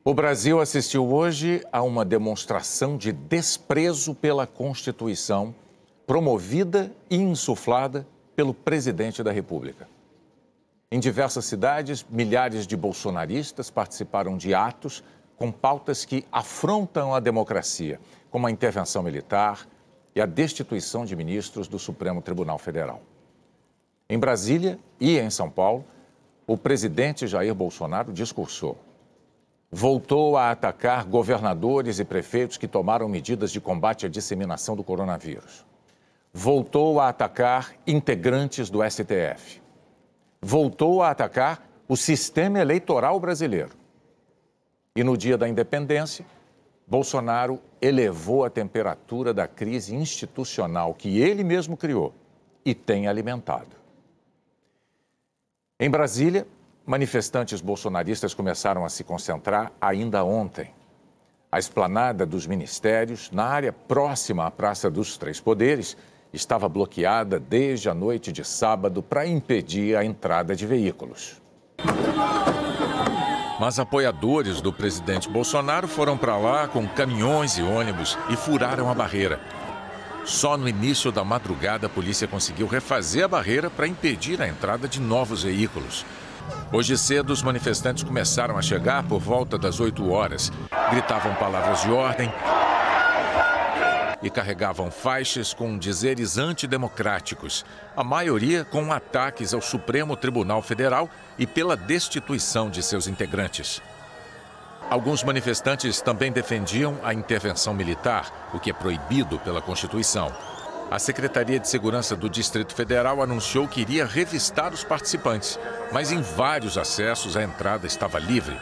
O Brasil assistiu hoje a uma demonstração de desprezo pela Constituição, promovida e insuflada pelo presidente da República. Em diversas cidades, milhares de bolsonaristas participaram de atos com pautas que afrontam a democracia, como a intervenção militar e a destituição de ministros do Supremo Tribunal Federal. Em Brasília e em São Paulo, o presidente Jair Bolsonaro discursou. Voltou a atacar governadores e prefeitos que tomaram medidas de combate à disseminação do coronavírus. Voltou a atacar integrantes do STF. Voltou a atacar o sistema eleitoral brasileiro. E no dia da independência, Bolsonaro elevou a temperatura da crise institucional que ele mesmo criou e tem alimentado. Em Brasília, manifestantes bolsonaristas começaram a se concentrar ainda ontem. A esplanada dos ministérios, na área próxima à Praça dos Três Poderes, estava bloqueada desde a noite de sábado para impedir a entrada de veículos. Mas apoiadores do presidente Bolsonaro foram para lá com caminhões e ônibus e furaram a barreira. Só no início da madrugada a polícia conseguiu refazer a barreira para impedir a entrada de novos veículos. Hoje cedo, os manifestantes começaram a chegar por volta das 8 horas. Gritavam palavras de ordem e carregavam faixas com dizeres antidemocráticos, a maioria com ataques ao Supremo Tribunal Federal e pela destituição de seus integrantes. Alguns manifestantes também defendiam a intervenção militar, o que é proibido pela Constituição. A Secretaria de Segurança do Distrito Federal anunciou que iria revistar os participantes, mas em vários acessos a entrada estava livre.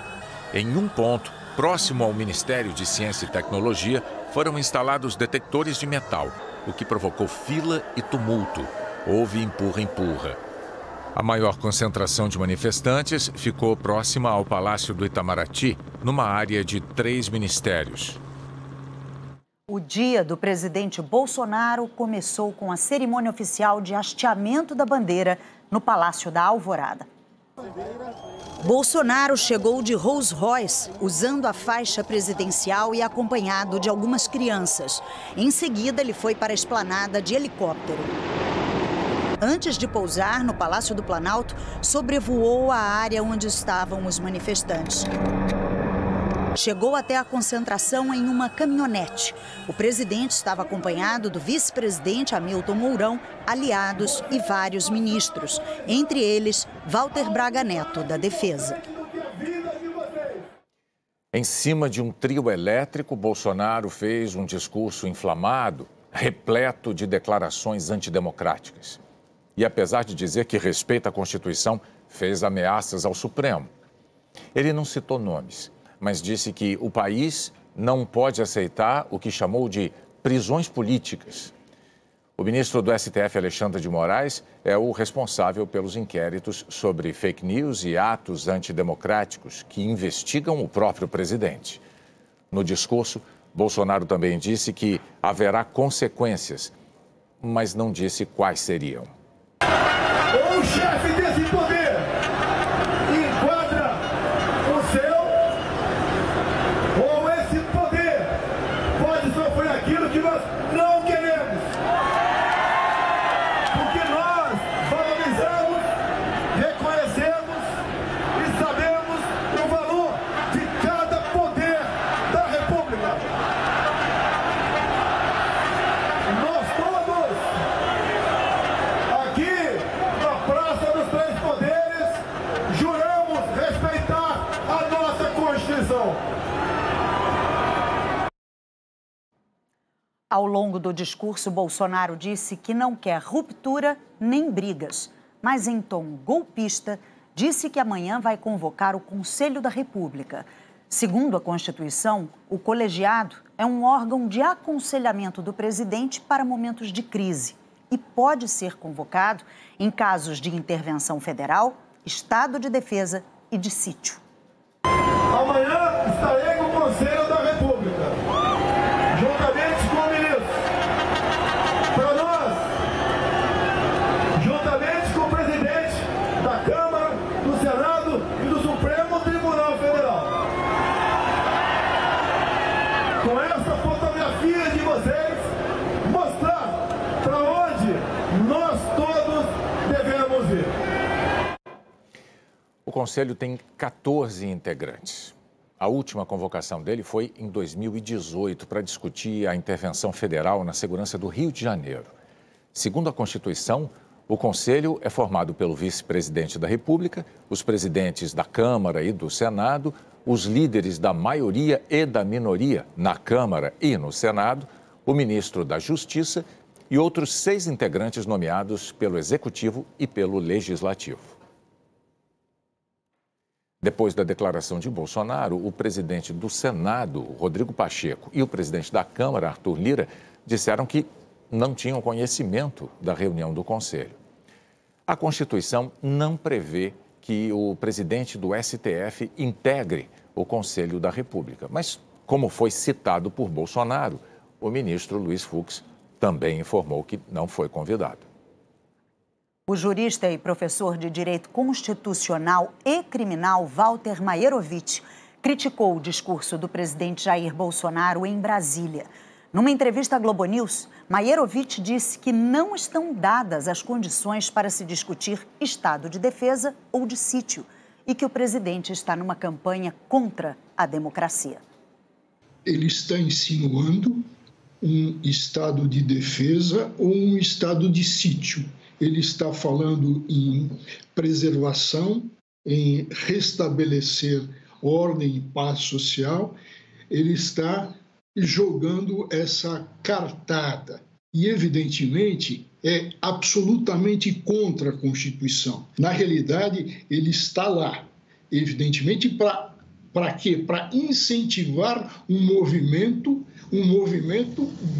Em um ponto, próximo ao Ministério de Ciência e Tecnologia, foram instalados detectores de metal, o que provocou fila e tumulto. Houve empurra-empurra. A maior concentração de manifestantes ficou próxima ao Palácio do Itamaraty, numa área de 3 ministérios. O dia do presidente Bolsonaro começou com a cerimônia oficial de hasteamento da bandeira no Palácio da Alvorada. Bolsonaro chegou de Rolls Royce, usando a faixa presidencial e acompanhado de algumas crianças. Em seguida, ele foi para a esplanada de helicóptero. Antes de pousar no Palácio do Planalto, sobrevoou a área onde estavam os manifestantes. Chegou até a concentração em uma caminhonete. O presidente estava acompanhado do vice-presidente Hamilton Mourão, aliados e vários ministros, entre eles Walter Braga Neto, da Defesa. Em cima de um trio elétrico, Bolsonaro fez um discurso inflamado, repleto de declarações antidemocráticas. E apesar de dizer que respeita a Constituição, fez ameaças ao Supremo. Ele não citou nomes, mas disse que o país não pode aceitar o que chamou de prisões políticas. O ministro do STF, Alexandre de Moraes, é o responsável pelos inquéritos sobre fake news e atos antidemocráticos que investigam o próprio presidente. No discurso, Bolsonaro também disse que haverá consequências, mas não disse quais seriam. O chefe desse poder enquadra o seu, ou esse poder pode sofrer aquilo que nós não queremos. Porque nós valorizamos, reconhecemos e sabemos o valor de cada poder da República. Nós todos, aqui na Praça dos Três Poderes, juramos respeitar a nossa Constituição. Ao longo do discurso, Bolsonaro disse que não quer ruptura nem brigas, mas em tom golpista, disse que amanhã vai convocar o Conselho da República. Segundo a Constituição, o colegiado é um órgão de aconselhamento do presidente para momentos de crise e pode ser convocado em casos de intervenção federal, estado de defesa e de sítio. Amanhã estarei com o Conselho da República, juntamente com o ministro. Para nós, juntamente com o presidente da Câmara, do Senado e do Supremo Tribunal Federal. Conselho tem 14 integrantes. A última convocação dele foi em 2018 para discutir a intervenção federal na segurança do Rio de Janeiro. Segundo a Constituição, o Conselho é formado pelo vice-presidente da República, os presidentes da Câmara e do Senado, os líderes da maioria e da minoria na Câmara e no Senado, o ministro da Justiça e outros 6 integrantes nomeados pelo Executivo e pelo Legislativo. Depois da declaração de Bolsonaro, o presidente do Senado, Rodrigo Pacheco, e o presidente da Câmara, Arthur Lira, disseram que não tinham conhecimento da reunião do Conselho. A Constituição não prevê que o presidente do STF integre o Conselho da República. Mas, como foi citado por Bolsonaro, o ministro Luiz Fux também informou que não foi convidado. O jurista e professor de Direito Constitucional e Criminal Walter Maierovitch criticou o discurso do presidente Jair Bolsonaro em Brasília. Numa entrevista à Globo News, Maierovitch disse que não estão dadas as condições para se discutir estado de defesa ou de sítio e que o presidente está numa campanha contra a democracia. Ele está insinuando um estado de defesa ou um estado de sítio. Ele está falando em preservação, em restabelecer ordem e paz social. Ele está jogando essa cartada e, evidentemente, é absolutamente contra a Constituição. Na realidade, ele está lá, evidentemente, para quê? Para incentivar um movimento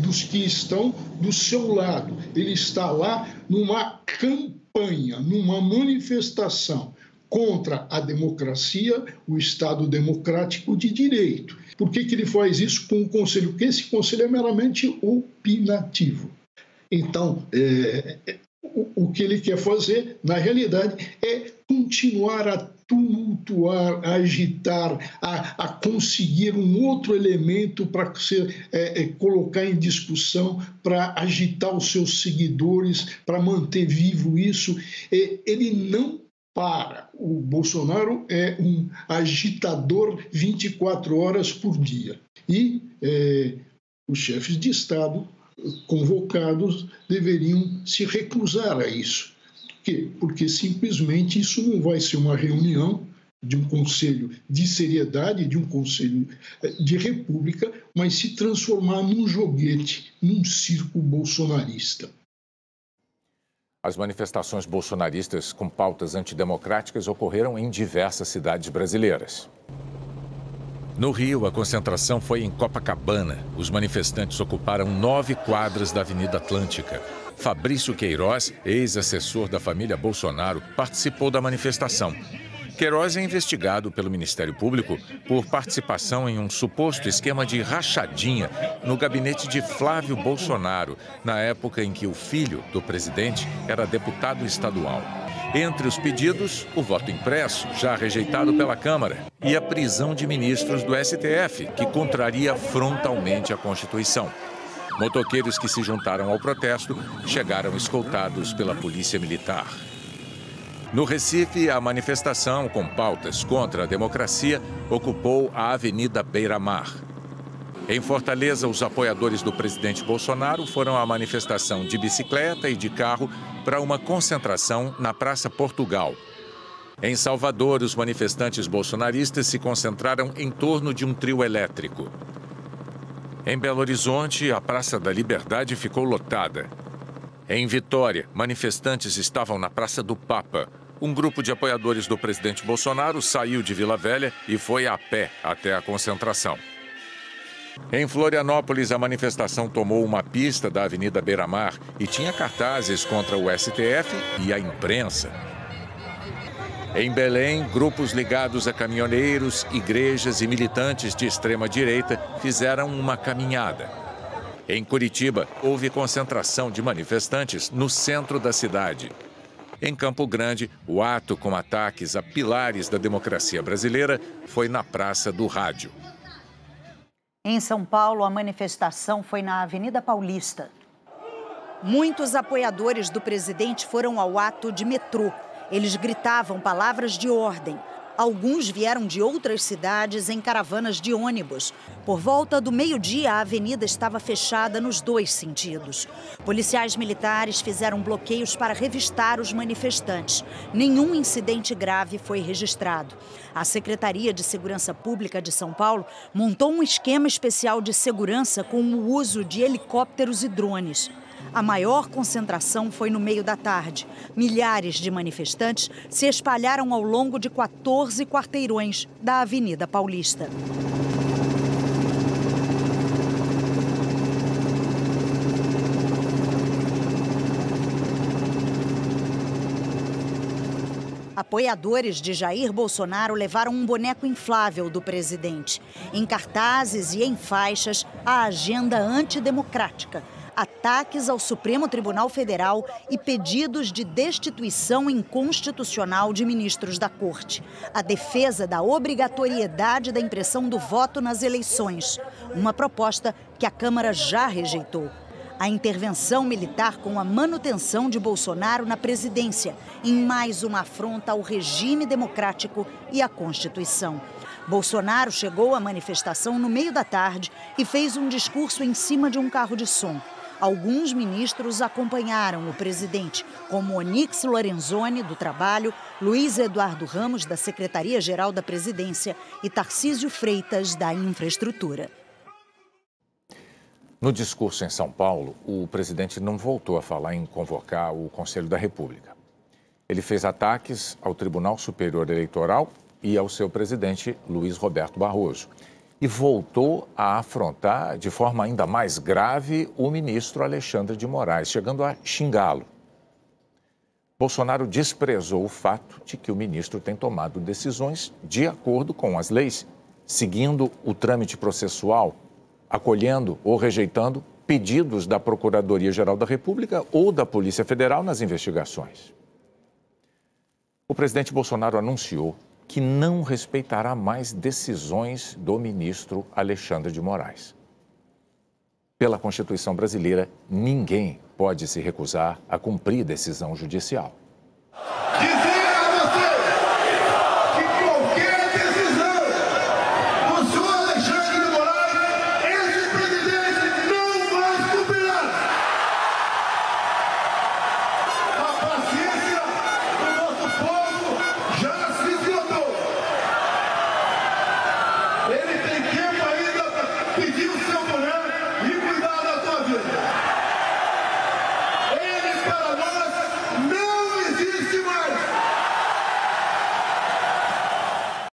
dos que estão do seu lado. Ele está lá numa campanha, numa manifestação contra a democracia, o Estado democrático de direito. Por que ele faz isso com o Conselho? Porque esse Conselho é meramente opinativo. Então, o que ele quer fazer, na realidade, é continuar a tumultuar, a agitar, a conseguir um outro elemento para colocar em discussão, para agitar os seus seguidores, para manter vivo isso. Ele não para. O Bolsonaro é um agitador 24 horas por dia. E os chefes de Estado convocados deveriam se recusar a isso. Por quê? Porque simplesmente isso não vai ser uma reunião de um conselho de seriedade, de um conselho de república, mas se transformar num joguete, num circo bolsonarista. As manifestações bolsonaristas com pautas antidemocráticas ocorreram em diversas cidades brasileiras. No Rio, a concentração foi em Copacabana. Os manifestantes ocuparam 9 quadras da Avenida Atlântica. Fabrício Queiroz, ex-assessor da família Bolsonaro, participou da manifestação. Queiroz é investigado pelo Ministério Público por participação em um suposto esquema de rachadinha no gabinete de Flávio Bolsonaro, na época em que o filho do presidente era deputado estadual. Entre os pedidos, o voto impresso, já rejeitado pela Câmara, e a prisão de ministros do STF, que contraria frontalmente a Constituição. Motoqueiros que se juntaram ao protesto chegaram escoltados pela Polícia Militar. No Recife, a manifestação com pautas contra a democracia ocupou a Avenida Beira-Mar. Em Fortaleza, os apoiadores do presidente Bolsonaro foram à manifestação de bicicleta e de carro para uma concentração na Praça Portugal. Em Salvador, os manifestantes bolsonaristas se concentraram em torno de um trio elétrico. Em Belo Horizonte, a Praça da Liberdade ficou lotada. Em Vitória, manifestantes estavam na Praça do Papa. Um grupo de apoiadores do presidente Bolsonaro saiu de Vila Velha e foi a pé até a concentração. Em Florianópolis, a manifestação tomou uma pista da Avenida Beira-Mar e tinha cartazes contra o STF e a imprensa. Em Belém, grupos ligados a caminhoneiros, igrejas e militantes de extrema-direita fizeram uma caminhada. Em Curitiba, houve concentração de manifestantes no centro da cidade. Em Campo Grande, o ato com ataques a pilares da democracia brasileira foi na Praça do Rádio. Em São Paulo, a manifestação foi na Avenida Paulista. Muitos apoiadores do presidente foram ao ato de metrô. Eles gritavam palavras de ordem. Alguns vieram de outras cidades em caravanas de ônibus. Por volta do meio-dia, a avenida estava fechada nos dois sentidos. Policiais militares fizeram bloqueios para revistar os manifestantes. Nenhum incidente grave foi registrado. A Secretaria de Segurança Pública de São Paulo montou um esquema especial de segurança com o uso de helicópteros e drones. A maior concentração foi no meio da tarde. Milhares de manifestantes se espalharam ao longo de 14 quarteirões da Avenida Paulista. Apoiadores de Jair Bolsonaro levaram um boneco inflável do presidente. Em cartazes e em faixas, a agenda antidemocrática. Ataques ao Supremo Tribunal Federal e pedidos de destituição inconstitucional de ministros da Corte. A defesa da obrigatoriedade da impressão do voto nas eleições. Uma proposta que a Câmara já rejeitou. A intervenção militar com a manutenção de Bolsonaro na presidência, em mais uma afronta ao regime democrático e à Constituição. Bolsonaro chegou à manifestação no meio da tarde e fez um discurso em cima de um carro de som. Alguns ministros acompanharam o presidente, como Onyx Lorenzoni, do Trabalho, Luiz Eduardo Ramos, da Secretaria-Geral da Presidência e Tarcísio Freitas, da Infraestrutura. No discurso em São Paulo, o presidente não voltou a falar em convocar o Conselho da República. Ele fez ataques ao Tribunal Superior Eleitoral e ao seu presidente, Luiz Roberto Barroso. E voltou a afrontar de forma ainda mais grave o ministro Alexandre de Moraes, chegando a xingá-lo. Bolsonaro desprezou o fato de que o ministro tem tomado decisões de acordo com as leis, seguindo o trâmite processual, acolhendo ou rejeitando pedidos da Procuradoria-Geral da República ou da Polícia Federal nas investigações. O presidente Bolsonaro anunciou que não respeitará mais decisões do ministro Alexandre de Moraes. Pela Constituição brasileira, ninguém pode se recusar a cumprir decisão judicial. Dizer a você que qualquer decisão do senhor Alexandre de Moraes, esse presidente não vai cumprirá. A paciência do nosso povo já se esgotou. Ele tem tempo ainda para pedir o seu boné e cuidar da sua vida.